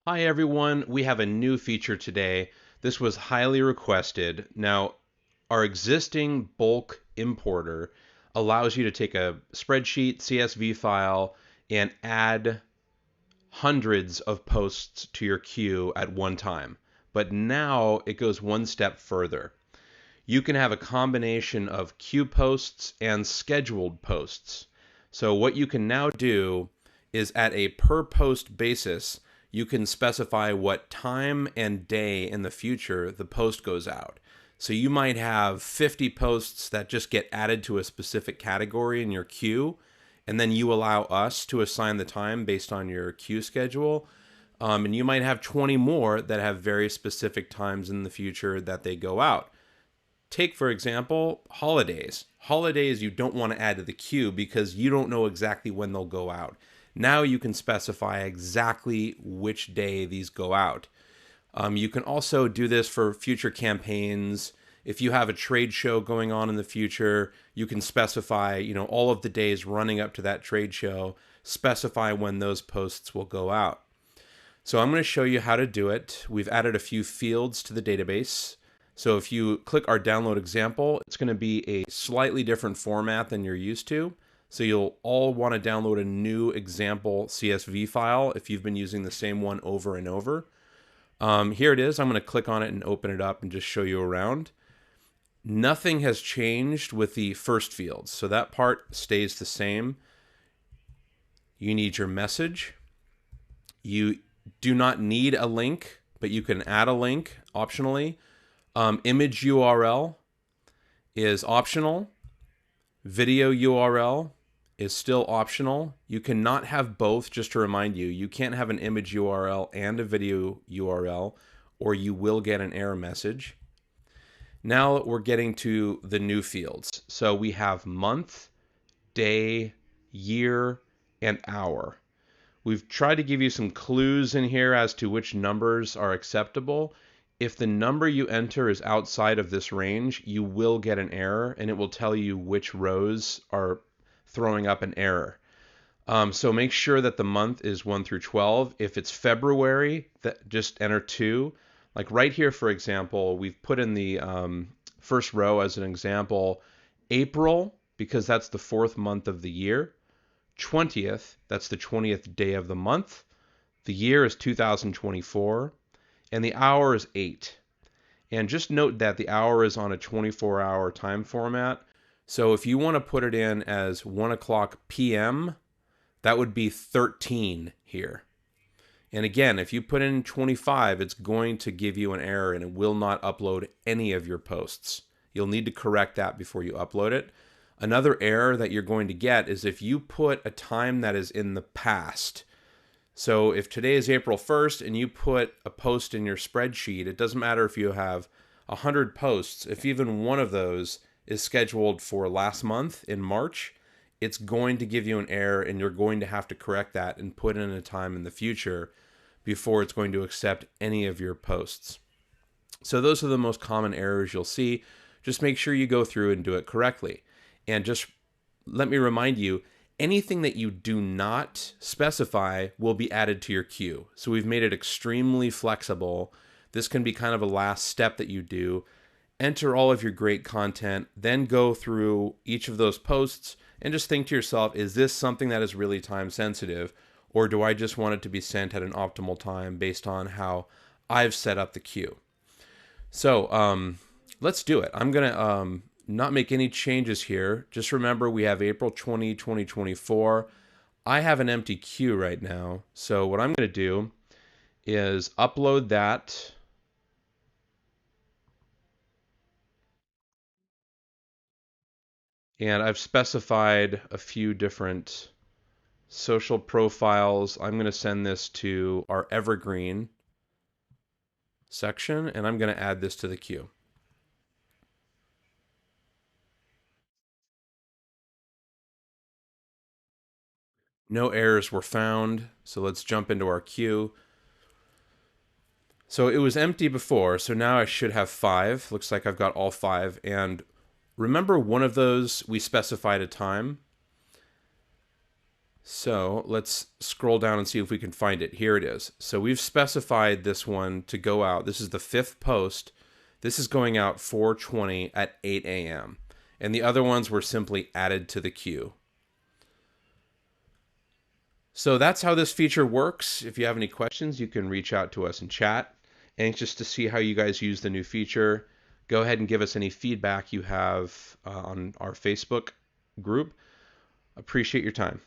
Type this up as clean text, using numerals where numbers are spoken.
Hi everyone, we have a new feature today. This was highly requested. Now, our existing bulk importer allows you to take a spreadsheet, CSV file, and add hundreds of posts to your queue at one time. But now it goes one step further. You can have a combination of queue posts and scheduled posts. So what you can now do is at a per post basis, you can specify what time and day in the future the post goes out. So you might have 50 posts that just get added to a specific category in your queue, and then you allow us to assign the time based on your queue schedule. And you might have 20 more that have very specific times in the future that they go out. Take, for example, holidays. Holidays you don't want to add to the queue because you don't know exactly when they'll go out. Now you can specify exactly which day these go out. You can also do this for future campaigns. If you have a trade show going on in the future, you can specify, all of the days running up to that trade show, specify when those posts will go out. So I'm going to show you how to do it. We've added a few fields to the database. So if you click our download example, it's going to be a slightly different format than you're used to. So you'll all want to download a new example CSV file if you've been using the same one over and over. Here it is. I'm going to click on it and open it up and just show you around. Nothing has changed with the first fields. So that part stays the same. You need your message. You do not need a link, but you can add a link optionally. Image URL is optional. Video URL is still optional. You cannot have both, just to remind you. You can't have an image URL and a video URL, or you will get an error message. Now we're getting to the new fields. So we have month, day, year, and hour. We've tried to give you some clues in here as to which numbers are acceptable. If the number you enter is outside of this range, you will get an error, and it will tell you which rows are throwing up an error. So make sure that the month is 1 through 12. If it's February, just enter 2. Like right here, for example, we've put in the first row as an example, April, because that's the 4th month of the year. 20th, that's the 20th day of the month. The year is 2024. And the hour is 8. And just note that the hour is on a 24-hour time format. So if you want to put it in as 1 o'clock p.m., that would be 13 here. And again, if you put in 25, it's going to give you an error and it will not upload any of your posts. You'll need to correct that before you upload it. Another error that you're going to get is if you put a time that is in the past. So if today is April 1st and you put a post in your spreadsheet, it doesn't matter if you have 100 posts. If even one of those is scheduled for last month in March, it's going to give you an error and you're going to have to correct that and put in a time in the future before it's going to accept any of your posts. So those are the most common errors you'll see. Just make sure you go through and do it correctly. And just let me remind you, anything that you do not specify will be added to your queue. So we've made it extremely flexible. This can be kind of a last step that you do. Enter all of your great content, then go through each of those posts and just think to yourself, is this something that is really time sensitive? Or do I just want it to be sent at an optimal time based on how I've set up the queue? So let's do it. I'm going to not make any changes here. Just remember we have April 20, 2024. I have an empty queue right now. So what I'm going to do is upload that. And I've specified a few different social profiles. I'm going to send this to our evergreen section, and I'm going to add this to the queue. No errors were found, so let's jump into our queue. So it was empty before, so now I should have 5. Looks like I've got all 5. And remember, one of those we specified a time. So let's scroll down and see if we can find it. Here it is. So we've specified this one to go out. This is the 5th post. This is going out 4:20 at 8 a.m. And the other ones were simply added to the queue. So that's how this feature works. If you have any questions, you can reach out to us in chat. Anxious to see how you guys use the new feature. Go ahead and give us any feedback you have on our Facebook group. Appreciate your time.